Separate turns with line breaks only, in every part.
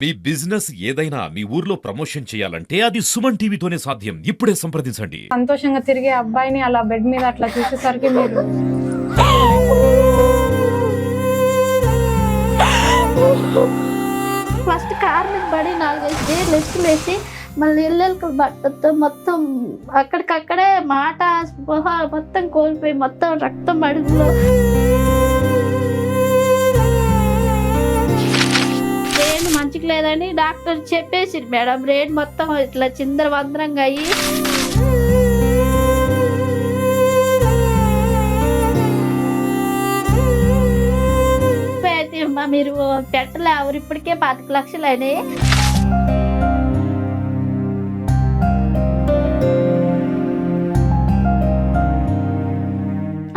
మీ business ఏదైనా మీ ఊర్లో promotion చేయాలంటే అది సుమన్ టీవీతోనే సాధ్యం. ఇప్పుడే సంప్రదించండి.
సంతోషంగా తిరిగే అబ్బాయిని అలా బెడ్ మీద అట్లా చూసేసరికి మీరు
ఫస్ట్ కార్ మీద పడి 4-5 స్టేర్లు ఎత్తులేసి మళ్ళీ ఎల్లెలకలు బట్టతో మొత్తం అక్కడికక్కడే మాట స్పృహ మొత్తం కోల్పోయి మొత్తం రక్తం అడుగులో బ్రెయిన్ మంచిగా లేదని డాక్టర్ చెప్పేసి మేడం బ్రెయిన్ మొత్తం ఇట్లా చిందరవందరంగా అయ్యి అయితే మీరు పెట్టలే ఎవరు ఇప్పటికే 25 లక్షలు అయినాయి.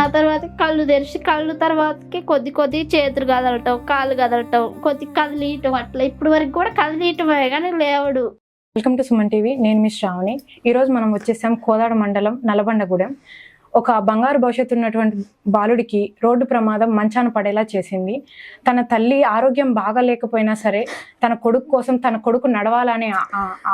ఆ తర్వాత కళ్ళు తెరిచి కళ్ళు తర్వాతకి కొద్ది చేతులు కదలటం కాళ్ళు కదలటం కొద్ది కదిలీయటం అట్లా ఇప్పటి వరకు కూడా కదిలీయటమే కానీ లేవడు.
Welcome to Suman TV. నేను మీ శ్రావణి. ఈరోజు మనం వచ్చేసాం కోదాడ మండలం నల్లబండగూడెం. ఒక బంగారు భవిష్యత్తు ఉన్నటువంటి బాలుడికి రోడ్డు ప్రమాదం మంచాన పడేలా చేసింది. తన తల్లి ఆరోగ్యం బాగాలేకపోయినా సరే తన కొడుకు కోసం, తన కొడుకు నడవాలనే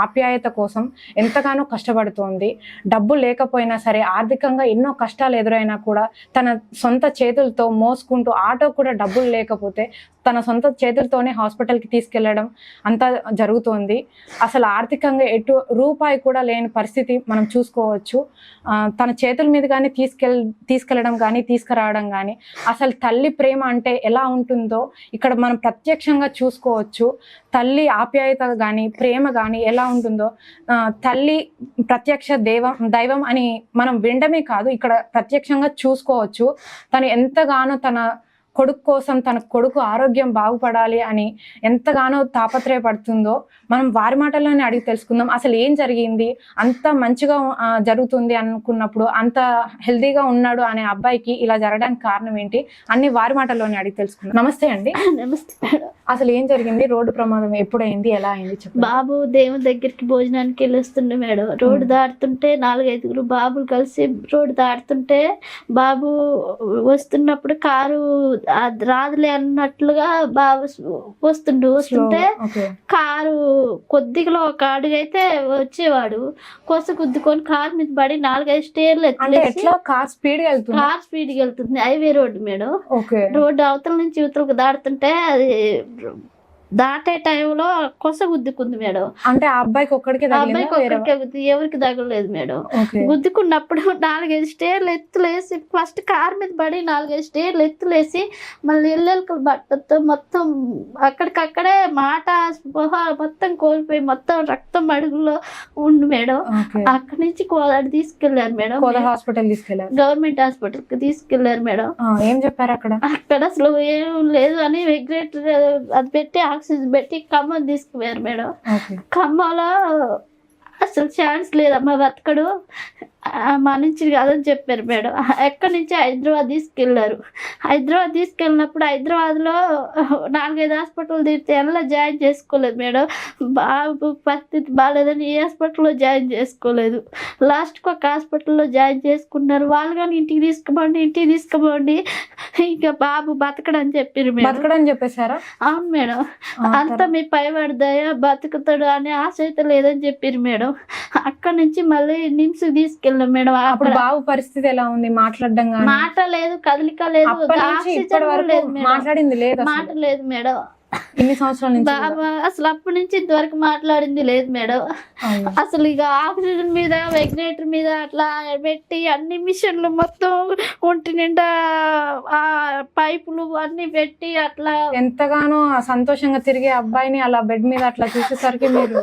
ఆప్యాయత కోసం ఎంతగానో కష్టపడుతోంది. డబ్బు లేకపోయినా సరే ఆర్థికంగా ఎన్నో కష్టాలు ఎదురైనా కూడా తన సొంత చేతులతో మోసుకుంటూ, ఆటో కూడా డబ్బులు లేకపోతే తన సొంత చేతులతోనే హాస్పిటల్కి తీసుకెళ్లడం అంతా జరుగుతోంది. అసలు ఆర్థికంగా రూపాయి కూడా లేని పరిస్థితి మనం చూసుకోవచ్చు. తన చేతుల మీద కానీ తీసుకెళ్ళడం కానీ తీసుకురావడం కానీ అసలు తల్లి ప్రేమ అంటే ఎలా ఉంటుందో ఇక్కడ మనం ప్రత్యక్షంగా చూసుకోవచ్చు. తల్లి ఆప్యాయత కానీ ప్రేమ కానీ ఎలా ఉంటుందో, తల్లి ప్రత్యక్ష దైవం అని మనం వినడమే కాదు, ఇక్కడ ప్రత్యక్షంగా చూసుకోవచ్చు. తను ఎంతగానో తన కొడుకు కోసం, తన కొడుకు ఆరోగ్యం బాగుపడాలి అని ఎంతగానో తాపత్రయపడుతుందో మనం వారి మాటల్లోనే అడిగి తెలుసుకుందాం. అసలు ఏం జరిగింది, అంత మంచిగా జరుగుతుంది అనుకున్నప్పుడు, అంత హెల్దీగా ఉన్నాడు అనే అబ్బాయికి ఇలా జరగడానికి కారణం ఏంటి అన్ని వారి మాటల్లోనే అడిగి తెలుసుకుందాం. నమస్తే అండి.
నమస్తే.
అసలు ఏం జరిగింది, రోడ్డు ప్రమాదం ఎప్పుడైంది, ఎలా అయింది చెప్పండి.
బాబు దేవుని దగ్గరికి భోజనానికి వెళ్ళొస్తుండే మేడం. రోడ్డు దాటుతుంటే 4-5 బాబులు కలిసి రోడ్డు దాటుతుంటే బాబు వస్తున్నప్పుడు కారు రాదులే అన్నట్లుగా బాబు వస్తుంటే కారు కొద్దిగా ఒక అడుగైతే వచ్చేవాడు కొస గుద్దుకొని కారు మీద పడి 4-5 స్టేర్లు
కార్
స్పీడ్ వెళ్తుంది. Highway road madam. రోడ్డు అవతల నుంచి యువతలకు దాటుతుంటే అది దాటే టైంలో కొస గుద్దుకుంది మేడం.
అంటే ఆ అబ్బాయికి ఒక్కడికే
ఎవరికి తగలేదు మేడం. గుద్దుకున్నప్పుడు 4-5 స్టేర్లు ఎత్తులేసి ఫస్ట్ కార్ మీద పడి 4-5 స్టేర్లు ఎత్తులేసి మళ్ళీ ఎల్లెలకలు బట్టతో మొత్తం అక్కడికక్కడే మాట స్పృహ మొత్తం కోల్పోయి మొత్తం రక్తం అడుగులో ఉండు మేడం. అక్కడి నుంచి కోదాడ తీసుకెళ్లారు మేడం. గవర్నమెంట్ హాస్పిటల్ కి తీసుకెళ్లారు మేడం.
ఏం చెప్పారు
అక్కడ అసలు ఏం లేదు అని రెగ్యులేటర్ అది పెట్టి ఆక్సిజన్ పెట్టి ఖమ్మం తీసుకుపోయారు మేడం. ఖమ్మంలో అసలు ఛాన్స్ లేదమ్మా బతకడు, మా నుంచి కాదని చెప్పారు మేడం. ఎక్కడి నుంచి హైదరాబాద్ తీసుకెళ్లారు. హైదరాబాద్ తీసుకెళ్ళినప్పుడు హైదరాబాద్లో 4-5 హాస్పిటల్ తిరిగితే ఎలా జాయిన్ చేసుకోలేదు మేడం. బాబు పరిస్థితి బాగాలేదని ఏ హాస్పిటల్లో జాయిన్ చేసుకోలేదు. లాస్ట్కి ఒక హాస్పిటల్లో జాయిన్ చేసుకున్నారు. వాళ్ళు కానీ ఇంటికి తీసుకోమండి ఇంకా బాబు బతకడని చెప్పారు మేడం.
చెప్పేశారా?
అవును మేడం. అంతా మీ పైవాడిదయా బతుకుతాడు అనే ఆశ అయితే లేదని చెప్పారు మేడం. అక్కడి నుంచి మళ్ళీ నిమ్స్ తీసుకెళ్ళాం మేడం.
అప్పుడు బాబు పరిస్థితి ఎలా ఉంది? మాట్లాడడం
మాట లేదు, కదలిక లేదు,
మాట్లాడింది లేదు,
మాట లేదు మేడం.
ఇన్ని సంవత్సరాల నుంచి
బాబా అసలు అప్పటి నుంచి ఇంతవరకు మాట్లాడింది లేదు మేడం. అసలు ఇక ఆక్సిజన్ మీద వెంటిలేటర్ మీద అట్లా పెట్టి అన్ని మిషన్లు మొత్తం ఒంటి నిండా ఆ పైపులు అన్ని పెట్టి అట్లా
ఎంతగానో సంతోషంగా తిరిగే అబ్బాయిని అలా బెడ్ మీద అట్లా చూసేసరికి మీరు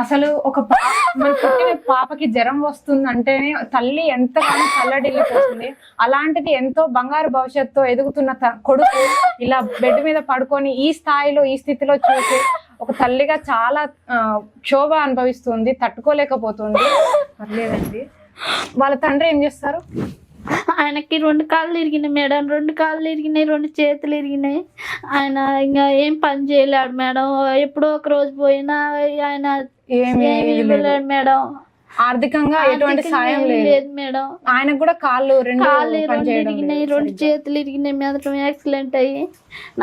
అసలు ఒక మన పుట్టిన పాపకి జ్వరం వస్తుంది అంటేనే తల్లి ఎంతగానో చల్లడిల్లిపోతుంది. అలాంటిది ఎంతో బంగారు భవిష్యత్తు ఎదుగుతున్న కొడుకు ఇలా బెడ్ మీద పడుకొని ఈ స్థాయిలో ఈ స్థితిలో చూసి ఒక తల్లిగా చాలా క్షోభ అనుభవిస్తుంది, తట్టుకోలేకపోతుంది. పర్లేదండి. వాళ్ళ తండ్రి ఏం చేస్తారు?
ఆయనకి 2 కాళ్ళు ఇరిగినాయి మేడం. 2 కాళ్ళు ఇరిగినాయి, 2 చేతులు ఇరిగినాయి. ఆయన ఇంకా ఏం పని చేయలేడు మేడం. ఎప్పుడో ఒక రోజు పోయినా ఆయన ఏమి ఇవ్వలేడు మేడం.
ఆర్థికంగా ఎటువంటి
ఆర్థికంగా
సాయం
ఏమీ
లేదు.
లేదు మేడం.
ఆయనకు కూడా కాళ్ళు రెండు
కాళ్ళు రెండు
పనిచేయడం
ఇరిగినాయి,
లేదు
రెండు
సరిగ్గా.
చేతులు ఇరిగినాయి, మెదటం యాక్సిడెంట్ అయ్యి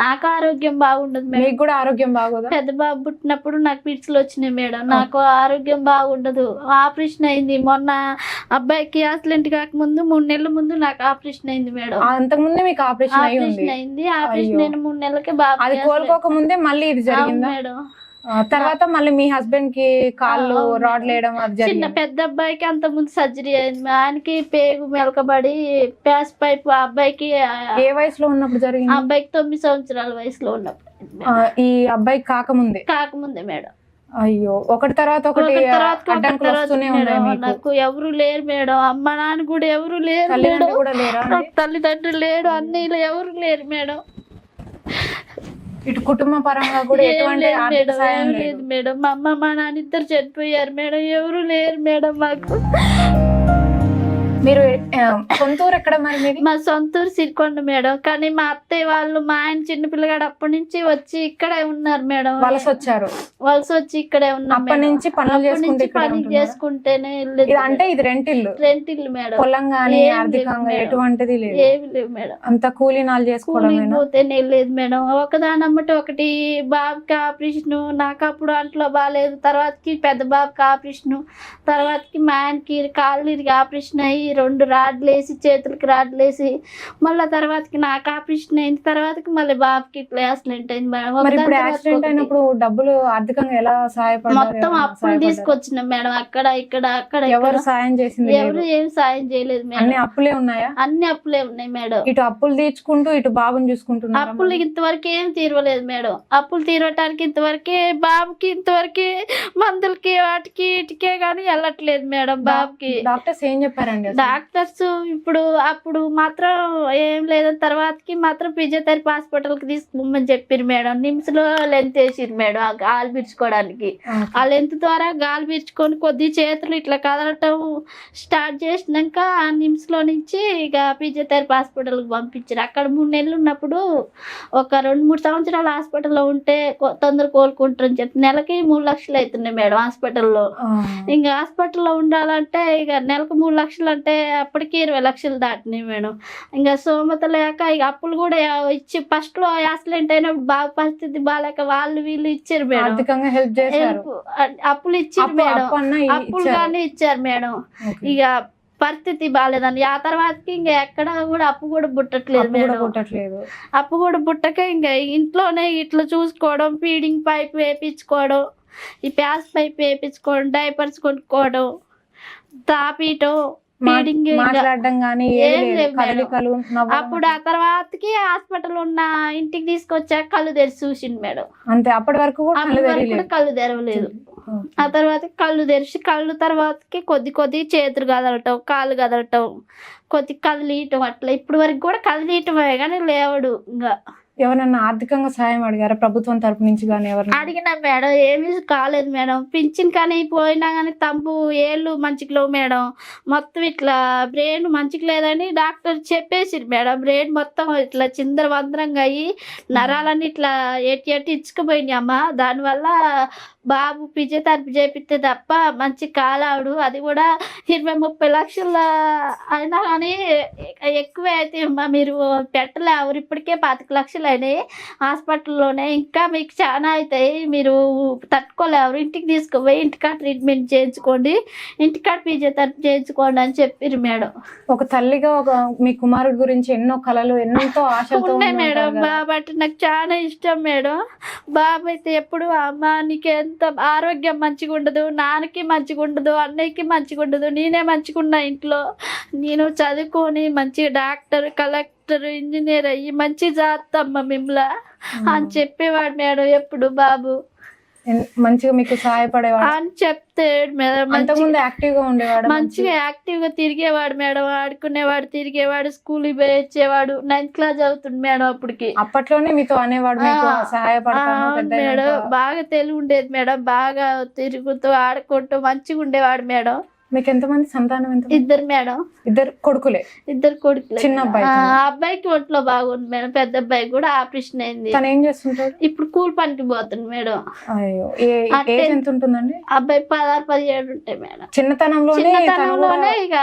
నాకు ఆరోగ్యం బాగుండదు మేడం.
మీకు కూడా ఆరోగ్యం బాగోదా?
పెద్ద బాబు పుట్టినప్పుడు నాకు పిడ్స్లు వచ్చినాయి మేడం. నాకు ఆరోగ్యం బాగుండదు. ఆపరేషన్ అయింది మొన్న. అబ్బాయికి యాక్సిడెంట్ కాకముందు 3 నెలల ముందు నాకు ఆపరేషన్ అయింది మేడం.
అంతకుముందే మీకు ఆపరేషన్ అయి ఉంది.
ఆపరేషన్ అయింది. ఆపరేషన్
అయ్యో.
అయిన 3 నెలలకే బాబు
అది కోలుకోక ముందే మళ్ళీ ఇది జరిగిందా?
మేడం.
తర్వాత మళ్ళీ మీ హస్బెండ్ కి కాళ్ళు
అవును.
రాడ్ లేయడం అది
చిన్న
జరిగింది.
పెద్ద అబ్బాయికి అంత ముందు సర్జరీ అయింది. ఆయనకి పేగు మెలకబడి ప్యాస్ పైప్. ఆ అబ్బాయికి
ఏ వయసులో ఉన్నప్పుడు
ఆ
జరిగింది?
అబ్బాయికి 9 సంవత్సరాల వయసులో ఉన్నప్పుడు
ఈ అబ్బాయి కాకముందే.
కాకముందే మేడం.
అయ్యో, ఒకటి తర్వాత ఒకటి అడ్డంకులు వస్తూనే ఉన్నాయి మీకు.
నాకు ఎవరు లేరు మేడం. అమ్మ నాన్న కూడా ఎవరు లేరు మేడం.
తల్లిదండ్రులు కూడా లేరా అండి?
నాకు తల్లిదండ్రులు లేడు, అన్నీళ్ళు ఎవరు లేరు మేడం.
ఇటు కుటుంబ పరంగా కూడా
ఏం
ఎటువంటి
లేదు
ఆర్థిక
మేడం,
సాయం
ఏం
లేదు.
లేదు మేడం. మా అమ్మ మా నాన్న ఇద్దరు చనిపోయారు మేడం. ఎవరు లేరు మేడం మాకు.
మీరు సొంతూరు ఎక్కడ మరి మీది?
మా సొంతూరు సిరికొండ మేడం. కానీ మా అత్తయ్య వాళ్ళు, మా ఆయన చిన్నపిల్లగాడు అప్పటి నుంచి వచ్చి ఇక్కడే ఉన్నారు మేడం.
వలస వచ్చారు.
వలస వచ్చి ఇక్కడే ఉన్నాం
అప్పటి
మేడం.
నుంచి పనులు
అప్పటి
చేసుకుంటే
నుంచి
ఇక్కడే
పని
ఉంటున్నారా?
చేసుకుంటేనే వెళ్ళేది
ఇది అంటే ఇది రెంట్ ఇల్లు.
రెంట్ ఇల్లు మేడం.
పొలం గానీ
ఏం
ఆర్థికంగా
లేదు
ఎటువంటిది లేదు.
ఏమి లేవు మేడం.
అంత కూలీనాలు చేసుకోవడమేనా?
పోతేనే లేదు మేడం. ఒకదానమ్మటి ఒకటి. బాబుకి ఆపరేషన్, నాకు అప్పుడు అంట్లో బాగాలేదు. తర్వాతకి పెద్ద బాబుకి ఆపరేషన్, తర్వాతకి మా ఆయనకి కాళ్ళు ఇరిగి ఆపరేషన్ అయ్యి 2 రాడ్లు వేసి, చేతులకి రాడ్లు వేసి, మళ్ళీ తర్వాతకి నాకు ఆపరేషన్ అయింది. తర్వాతకి మళ్ళీ బాబుకి ఇట్లా యాక్సిడెంట్ అయింది మేడం.
మరి
ఒకదాని
ఇప్పుడు
తర్వాత
యాక్సిడెంట్
ఒకటి.
అయినప్పుడు డబ్బులు ఆర్థికంగా ఎలా సహాయపడ్డారు?
మొత్తం
ఎవరైనా
అప్పులు
సహాయపడ్డారా?
తీసుకొచ్చినాం మేడం. అక్కడ ఇక్కడ అక్కడ
ఎవరు
ఇక్కడ.
సాయం చేసింది
ఎవరు
లేదు.
ఏం సాయం చేయలేదు
అన్ని
మేడం.
అప్పులే ఉన్నాయా?
అన్ని అప్పులే ఉన్నాయి మేడం.
ఇటు అప్పులు తీర్చుకుంటూ ఇటు బాబుని చూసుకుంటున్నారా?
అప్పులు ఇంతవరకు ఏం తీరవలేదు మేడం. అప్పులు తీరవటానికి ఇంతవరకే బాబుకి ఇంతవరకే మందులకి వాటికి ఇటుకే కానీ వెళ్ళట్లేదు మేడం బాబుకి.
డాక్టర్స్ ఏం చెప్పారండి అసలు?
డాక్టర్స్ ఇప్పుడు అప్పుడు మాత్రం ఏం లేదని తర్వాతకి మాత్రం ఫిజియోథెరపీ హాస్పిటల్కి తీసుకుపోమని చెప్పారు మేడం. నిమ్స్ లో లెంత్ వేసిరు మేడం ఆ గాలి పీల్చుకోవడానికి. ఆ లెంత్ ద్వారా గాలి పీల్చుకొని కొద్ది చేతులు ఇట్లా కదలటం స్టార్ట్ చేసినాక ఆ నిమ్స్ లో నుంచి ఇక ఫిజియోథెరపీ హాస్పిటల్కి పంపించారు. అక్కడ 3 నెలలు ఉన్నప్పుడు ఒక 2-3 సంవత్సరాలు హాస్పిటల్లో ఉంటే తొందర కోలుకుంటారని చెప్పి నెలకి 3 లక్షలు అవుతున్నాయి మేడం హాస్పిటల్లో. ఇంకా హాస్పిటల్లో ఉండాలంటే ఇక నెలకు 3 లక్షలు అంటే అప్పటికి 20 లక్షలు దాటినాయి మేడం. ఇంకా సోమత లేక ఇక అప్పులు కూడా ఇచ్చి ఫస్ట్ లో యాక్సిడెంట్ అయినప్పుడు బాగా పరిస్థితి బాగాలేక వాళ్ళు వీళ్ళు ఇచ్చారు మేడం.
ఆర్థికంగా హెల్ప్ చేశారు.
అప్పులు ఇచ్చారు మేడం. అప్పులు కానీ ఇచ్చారు మేడం. ఇక పరిస్థితి బాగాలేదండి. ఆ తర్వాతకి ఇంకా ఎక్కడ కూడా అప్పు కూడా పుట్టట్లేదు మేడం. అప్పు కూడా పుట్టక ఇంకా ఇంట్లోనే ఇట్లా చూసుకోవడం, ఫీడింగ్ పైప్ వేయించుకోవడం, ఈ ప్యాస్ పైప్ వేయించుకోవడం, డైపర్స్ కొనుక్కోవడం, తాపీయటం, ఫీడింగ్
మాట్లాడడం కానీ
ఏం లేవు మేడం. అప్పుడు ఆ తర్వాతకి హాస్పిటల్ ఉన్న ఇంటికి తీసుకొచ్చాక కళ్ళు తెరిచి చూసిండు మేడం.
అంతే, అప్పటి వరకు కూడా
కళ్ళు తెరవలేదు. ఆ తర్వాత కళ్ళు తెరిచి కళ్ళు తర్వాతకి కొద్ది చేతులు కదలటం, కాళ్ళు కదలటం, కొద్ది కదిలీయటం అట్లా. ఇప్పుడు వరకు కూడా కదిలీయటమే కానీ లేవడు. ఇంకా
ఎవరన్నా ఆర్థికంగా సాయం అడిగారా ప్రభుత్వం తరపు నుంచి కానీ? ఎవరు
అడిగినా మేడం ఏమీ కాలేదు మేడం. పింఛన్ కానీ పోయినా కానీ తంబు ఏళ్ళు మంచిగా మేడం. మొత్తం ఇట్లా బ్రెయిన్ మంచిగా లేదని డాక్టర్ చెప్పేసిరు మేడం. బ్రెయిన్ మొత్తం ఇట్లా చిందర వందరంగా అయ్యి నరాలన్నీ ఇట్లా ఎట్టి ఇచ్చుకుపోయినాయి అమ్మ. దానివల్ల బాబు ఫిజియోథెరపీ చేపిస్తే తప్ప మంచి కాలాడు. అది కూడా 20-30 లక్షల అయినా కానీ ఎక్కువే అయితే అమ్మ. మీరు పెట్టలేరు. ఇప్పటికే 25 లక్షలు అయినాయి హాస్పిటల్లోనే. ఇంకా మీకు చాలా అవుతాయి, మీరు తట్టుకోలేరు. ఇంటికి తీసుకుపోయి ఇంటికాడ ట్రీట్మెంట్ చేయించుకోండి, ఇంటికాడ ఫిజియోథెరపీ చేయించుకోండి అని చెప్పారు మేడం.
ఒక తల్లిగా మీ కుమారుడి గురించి ఎన్నో కలలు, ఎంతో ఆశలు
ఉన్నాయి మేడం. బాబు అంటే నాకు చాలా ఇష్టం మేడం. బాబు అయితే ఎప్పుడు అమ్మ నీకు ఎంత ఆరోగ్యం మంచిగా ఉండదు, నాన్నకి మంచిగా ఉండదు, అన్నయ్యకి మంచిగా ఉండదు, నేనే మంచిగా ఉన్నా ఇంట్లో. నేను చదువుకొని మంచిగా డాక్టర్, కలెక్టర్, ఇంజనీర్ అయ్యి మంచి చేస్తామ్మ మిమ్మల్ని అని చెప్పేవాడు మేడం ఎప్పుడు బాబు.
మంచిగా మీకు సహాయపడేవాడు
అని చెప్తాడు మేడం.
అంతకుముందు యాక్టివ్ గా ఉండేవాడు,
మంచిగా యాక్టివ్ గా తిరిగేవాడు మేడం. ఆడుకునేవాడు, తిరిగేవాడు, స్కూల్ పోయి వచ్చేవాడు. 9th క్లాస్ చదువుతుంది మేడం అప్పటికి.
అప్పట్లోనే మీతో అనేవాడు మీకు సహాయపడతాను
మేడం. బాగా తెలివి ఉండేది మేడం. బాగా తిరుగుతూ ఆడుకుంటూ మంచిగా ఉండేవాడు మేడం.
మీకు ఎంతమంది సంతానం? ఎంత?
ఇద్దరు మేడం.
ఇద్దరు కొడుకులే?
ఇద్దరు కొడుకులు.
చిన్న అబ్బాయి?
అబ్బాయికి ఒంట్లో బాగుంది మేడం. పెద్ద అబ్బాయి కూడా ఆపరేషన్ అయింది.
తను ఏం చేస్తుంటాడు?
ఇప్పుడు కూలి పనికి పోతుంది మేడం.
అయ్యో, ఏజ్ ఎంత ఉంటుందండి?
అబ్బాయి 16-17 ఉంటాయి మేడం.
చిన్నతనంలోనే
ఇక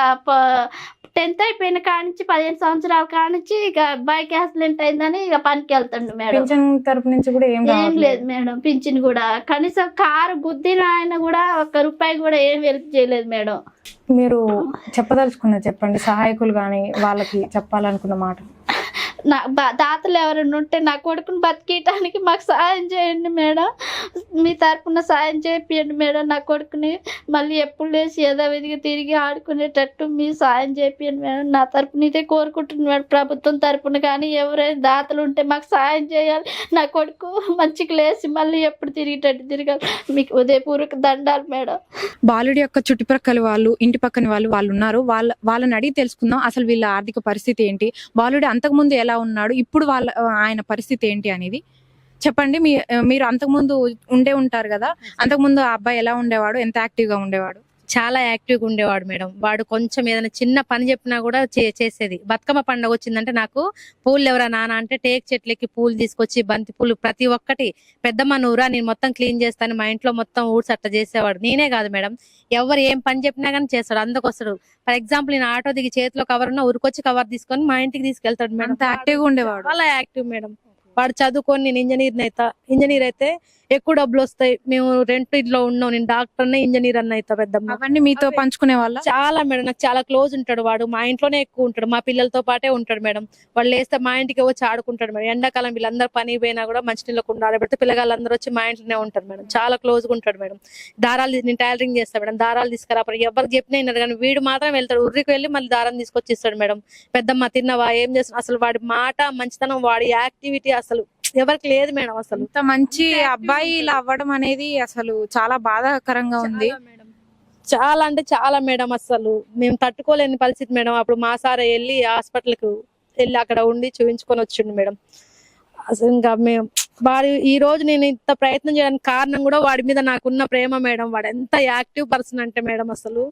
10th అయిపోయిన కానించి 15 సంవత్సరాల కానించి ఇక అబ్బాయికి యాక్సిడెంట్ అయిందని ఇక పనికి వెళ్తాడు మేడం.
పింఛన్ తరపు నుంచి కూడా ఏం
లేదు మేడం. పింఛన్ కూడా కనీసం కారు గుద్దిన ఆయన కూడా ₹1 కూడా ఏం హెల్ప్ చేయలేదు మేడం.
మీరు చెప్పదలుచుకున్నది చెప్పండి, సహాయకులు కానీ వాళ్ళకి చెప్పాలనుకున్న మాట.
దాతలు ఎవరైనా ఉంటే నా కొడుకుని బతికేయటానికి మాకు సహాయం చేయండి మేడం. మీ తరపున సహాయం చేయండి మేడం. నా కొడుకుని మళ్ళీ ఎప్పుడు లేచి యథావిధిగా తిరిగి ఆడుకునేటట్టు మీరు సహాయం చేయండి మేడం. నా తరపున ఇదే కోరుకుంటున్నాను మేడం. ప్రభుత్వం తరపున కానీ ఎవరైనా దాతలు ఉంటే మాకు సహాయం చేయాలి. నా కొడుకు మంచిగా లేచి మళ్ళీ ఎప్పుడు తిరిగేటట్టు తిరగాలి. మీకు ఉదయపూర్వక దండాలు మేడం.
బాలుడి యొక్క చుట్టుప్రక్కల వాళ్ళు, ఇంటి పక్కన వాళ్ళు ఉన్నారు. వాళ్ళని అడిగి తెలుసుకుందాం అసలు వీళ్ళ ఆర్థిక పరిస్థితి ఏంటి, బాలుడి అంతకుముందు ఎలా ఉన్నాడు, ఇప్పుడు ఆయన పరిస్థితి ఏంటి అనేది. చెప్పండి. మీరు అంతకుముందు ఉంటారు కదా, అంతకుముందు ఆ అబ్బాయి ఎలా ఉండేవాడు, ఎంత యాక్టివ్ గా ఉండేవాడు?
చాలా యాక్టివ్గా ఉండేవాడు మేడం. వాడు కొంచెం ఏదైనా చిన్న పని చెప్పినా కూడా చేసేది. బతుకమ్మ పండుగ వచ్చిందంటే నాకు పూలు ఎవరా నాన్న అంటే టేక్ చెట్లకి పూలు తీసుకొచ్చి బంతి పూలు ప్రతి ఒక్కటి పెద్దమ్మ నూరా నేను మొత్తం క్లీన్ చేస్తాను, మా ఇంట్లో మొత్తం ఊడ్చట్ట చేసేవాడు. నేనే కాదు మేడం, ఎవరు ఏం పని చెప్పినా కానీ చేస్తాడు. అందుకొస్తాడు. ఫర్ ఎగ్జాంపుల్ నేను ఆటో దిగి చేతిలో కవర్ ఉన్నా ఉరికొచ్చి కవర్ తీసుకొని మా ఇంటికి తీసుకెళ్తాడు మేడం.
యాక్టివ్ గా ఉండేవాడు.
చాలా యాక్టివ్ మేడం. వాడు చదువుకొని నేను ఇంజనీర్ అయితే ఎక్కువ డబ్బులు వస్తాయి. మేము రెంట్ ఇంట్లో ఉన్నాం, నేను డాక్టర్ ఇంజనీర్ అన్న అవుతా పెద్దమ్మ.
అవన్నీ మీతో పంచుకునే వాళ్ళ?
చాలా మేడం, నాకు చాలా క్లోజ్ ఉంటాడు. వాడు మా ఇంట్లోనే ఎక్కువ ఉంటాడు, మా పిల్లలతో పాటే ఉంటాడు మేడం. వాళ్ళు లేస్తే మా ఇంటికి వచ్చి ఆడుకుంటాడు మేడం. ఎండాకాలం వీళ్ళందరూ పని పోయినా కూడా మంచినీళ్ళ కుండా ఆడబెడితే పిల్లగాళ్ళందరూ వచ్చి మా ఇంట్లోనే ఉంటారు మేడం. చాలా క్లోజ్ గా ఉంటాడు మేడం. దారాలు నేను టైలరింగ్ చేస్తాను మేడం, దారాలు తీసుకురా ఎవరికి చెప్పినా విన్నారు కానీ వీడు మాత్రం వెళ్తాడు. ఉర్రికి వెళ్ళి మళ్ళీ దారం తీసుకొచ్చి ఇస్తాడు మేడం. పెద్దమ్మ తిన్నవా, ఏం చేస్తాను. అసలు వాడి మాట, మంచితనం, వాడి యాక్టివిటీ అసలు ఎవరికి లేదు మేడం. అసలు
ఇంత మంచి అబ్బాయి ఇలా అవ్వడం అనేది అసలు చాలా బాధాకరంగా ఉంది.
చాలా అంటే చాలా మేడం, అసలు మేము తట్టుకోలేని పరిస్థితి మేడం. అప్పుడు మా సార్ వెళ్ళి హాస్పిటల్కి వెళ్ళి అక్కడ ఉండి చూపించుకొని వచ్చిండు మేడం. అసలు ఇంకా మేము ఈ రోజు నేను ఇంత ప్రయత్నం చేయడానికి కారణం కూడా వాడి మీద నాకున్న ప్రేమ మేడం. వాడు ఎంత యాక్టివ్ పర్సన్ అంటే మేడం, అసలు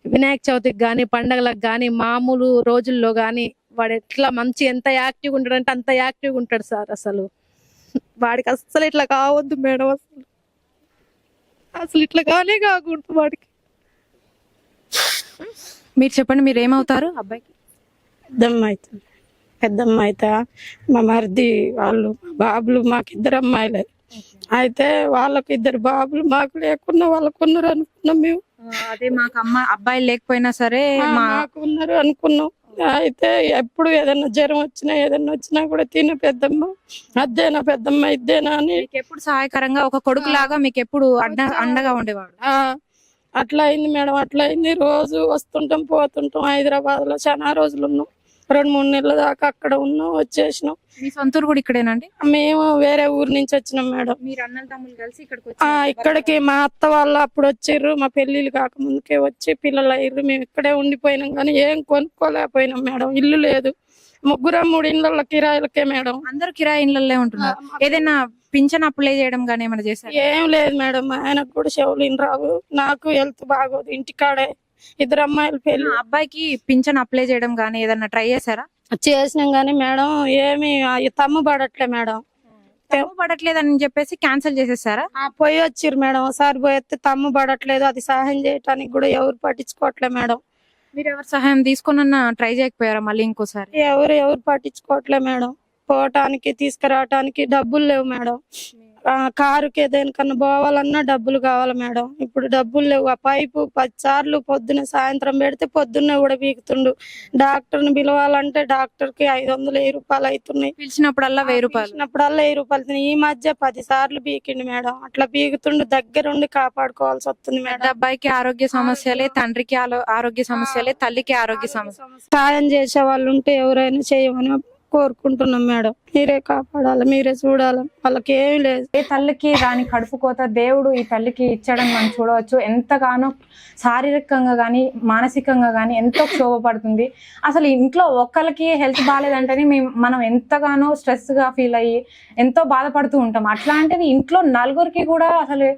వినాయక చవితికి కానీ పండగలకు కానీ మామూలు రోజుల్లో కానీ వాడు ఎట్లా మంచి ఎంత యాక్టివ్గా ఉంటాడంటే అంత యాక్టివ్గా ఉంటాడు సార్. అసలు వాడికి అస్సలు ఇట్లా కావద్దు మేడం, అసలు ఇట్లా కానే కాకూడదు వాడికి.
మీరు చెప్పండి, మీరు ఏమవుతారు అబ్బాయికి?
పెద్దమ్మ అయితే మా మరిది వాళ్ళు బాబులు, మాకు 2 అమ్మాయిలే. అయితే వాళ్ళకి 2 బాబులు, మాకు లేకున్నా వాళ్ళకు ఉన్నారు అనుకున్నాం మేము.
అదే మాకు అబ్బాయి లేకపోయినా సరే
మాకు ఉన్నారు అనుకున్నాం. అయితే ఎప్పుడు ఏదైనా జ్వరం వచ్చినా ఏదైనా వచ్చినా కూడా తిన పెద్దమ్మ అదేనా పెద్దమ్మ ఇద్దేనా అని
ఎప్పుడు సహాయకరంగా ఒక కొడుకు లాగా మీకు ఎప్పుడు అండగా ఉండేవాడు.
అట్లా అయింది మేడం, అట్లా అయింది. రోజు వస్తుంటాం పోతుంటాం. హైదరాబాద్ లో చాలా రోజులు ఉన్నాం, 2-3 నెలల దాకా అక్కడ ఉన్నాం, వచ్చేసినాం.
మీ సొంతూరు కూడా ఇక్కడేనండి?
మేము వేరే ఊరు నుంచి వచ్చినాం మేడం.
మీరు అన్నలు తమ్ముళ్ళు కలిసి
ఇక్కడికి మా అత్త వాళ్ళు అప్పుడు వచ్చిర్రు, మా పెళ్లిళ్ళు కాకముందుకే వచ్చి పిల్లలు అయ్యారు. మేము ఇక్కడే ఉండిపోయినాం కానీ ఏం కొనుక్కోలేకపోయినాం మేడం. ఇల్లు లేదు, 3 ఇళ్ళ కిరాయిలకే మేడం.
అందరూ కిరాయి ఇళ్ళల్లో ఉంటున్నారు. ఏదైనా పింఛన్ అప్లై చేయడం కానీ ఏమైనా చేశారు?
ఏం లేదు మేడం, ఆయనకు కూడా చెవులు రావు, నాకు హెల్త్ బాగోదు, ఇంటికాడే 2 అమ్మాయిలు పెళ్లి.
అబ్బాయికి పింఛన్ అప్లై చేయడం కానీ ఏదన్నా ట్రై చేశారా?
చేసినాం కానీ మేడం ఏమి తమ్ము పడట్లే మేడం.
పడట్లేదని చెప్పేసి క్యాన్సిల్ చేసేసారా?
పోయి వచ్చిర్రు మేడం, ఒకసారి పోయితే తమ్ము పడట్లేదు, అది సహాయం చేయటానికి కూడా ఎవరు పట్టించుకోవట్లే మేడం.
మీరు ఎవరు సహాయం తీసుకున్నా ట్రై చేయకపోయారా మళ్ళీ ఇంకోసారి?
ఎవరు పట్టించుకోవట్లే మేడం. పోవటానికి తీసుకురావటానికి డబ్బులు లేవు మేడం. కారుకి దేనికన్నా పోవాలన్నా డబ్బులు కావాలి మేడం. ఇప్పుడు డబ్బులు లేవు. ఆ పైపు 10 సార్లు పొద్దున్న సాయంత్రం పెడితే పొద్దున్నే కూడా బీగుతుండు. డాక్టర్ని పిలవాలంటే డాక్టర్ కి 500-1000 రూపాయలు అవుతున్నాయి.
పిలిచినప్పుడల్లా 1000 రూపాయలు.
పిలిచినప్పుడల్లా 1000 రూపాయలు. ఈ మధ్య 10 సార్లు బీకిండు మేడం. అట్లా బీగుతుండు, దగ్గరుండి కాపాడుకోవాల్సి వస్తుంది మేడం.
అబ్బాయికి ఆరోగ్య సమస్యలే, తండ్రికి ఆరోగ్య సమస్యలే, తల్లికి ఆరోగ్య సమస్య.
సాయం చేసే వాళ్ళు ఉంటే ఎవరైనా చేయమని కోరుకుంటున్నాం మేడం. మీరే కాపాడాలి, మీరే చూడాలి, వాళ్ళకి ఏమీ లేదు.
ఏ తల్లికి రాని కడుపు కోత దేవుడు ఈ తల్లికి ఇచ్చాడని మనం చూడవచ్చు. ఎంతగానో శారీరకంగా కానీ మానసికంగా కానీ ఎంతో క్షోభపడుతుంది. అసలు ఇంట్లో ఒక్కరికి హెల్త్ బాగాలేదంటేనే మనం ఎంతగానో స్ట్రెస్గా ఫీల్ అయ్యి ఎంతో బాధపడుతూ ఉంటాం. అట్లాంటిది ఇంట్లో నలుగురికి కూడా అసలు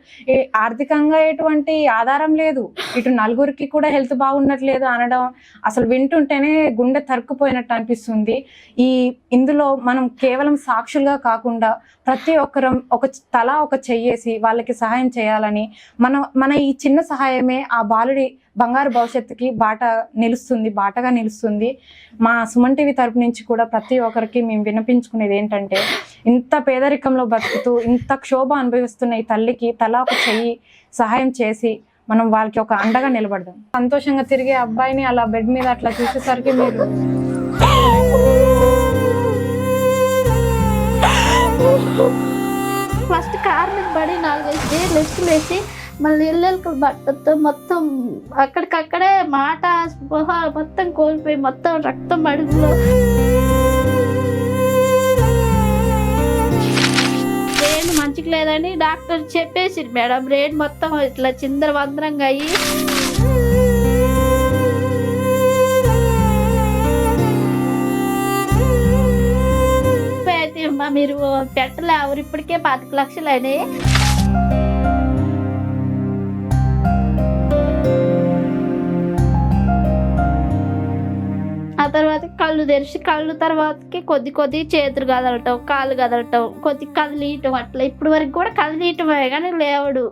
ఆర్థికంగా ఎటువంటి ఆధారం లేదు, ఇటు నలుగురికి కూడా హెల్త్ బాగున్నట్లేదు అనడం అసలు వింటుంటేనే గుండె తరుక్కుపోయినట్టు అనిపిస్తుంది. ఇందులో మనం కేవలం సాక్షులుగా కాకుండా ప్రతి ఒక్కరం తలా ఒక చెయ్యేసి వాళ్ళకి సహాయం చేయాలని మన ఈ చిన్న సహాయమే ఆ బాలుడి బంగారు భవిష్యత్తుకి బాటగా నిలుస్తుంది. మా సుమన్ టీవీ తరపు నుంచి కూడా ప్రతి ఒక్కరికి మేము వినిపించుకునేది ఏంటంటే, ఇంత పేదరికంలో బతుకుతూ ఇంత క్షోభ అనుభవిస్తున్న ఈ తల్లికి తలా ఒక చెయ్యి సహాయం చేసి మనం వాళ్ళకి ఒక అండగా నిలబడదాం. సంతోషంగా తిరిగే అబ్బాయిని అలా బెడ్ మీద అట్లా చూసేసరికి మీరు
ఫస్ట్ కార్ మీద పడి 4-5 లెఫ్ట్లు వేసి మళ్ళీ ఇళ్ళకి బట్టతో మొత్తం అక్కడికక్కడే మాట స్పృహ మొత్తం కోల్పోయి మొత్తం రక్తం అడుగులో బ్రెయిన్ మంచిగా లేదని డాక్టర్ చెప్పేసి మేడం, బ్రెయిన్ మొత్తం ఇట్లా చిందరవందరంగా అయ్యి మీరు పెట్టలేవు. ఇప్పటికే 25 లక్షలు అయినాయి. ఆ తర్వాత కళ్ళు తెరిచి కళ్ళు తర్వాతకి కొద్ది చేతులు కదలటం, కాళ్ళు కదలటం, కొద్ది కదిలీయటం, అట్లా ఇప్పటి వరకు కూడా కదిలీయటమే కానీ లేవడు.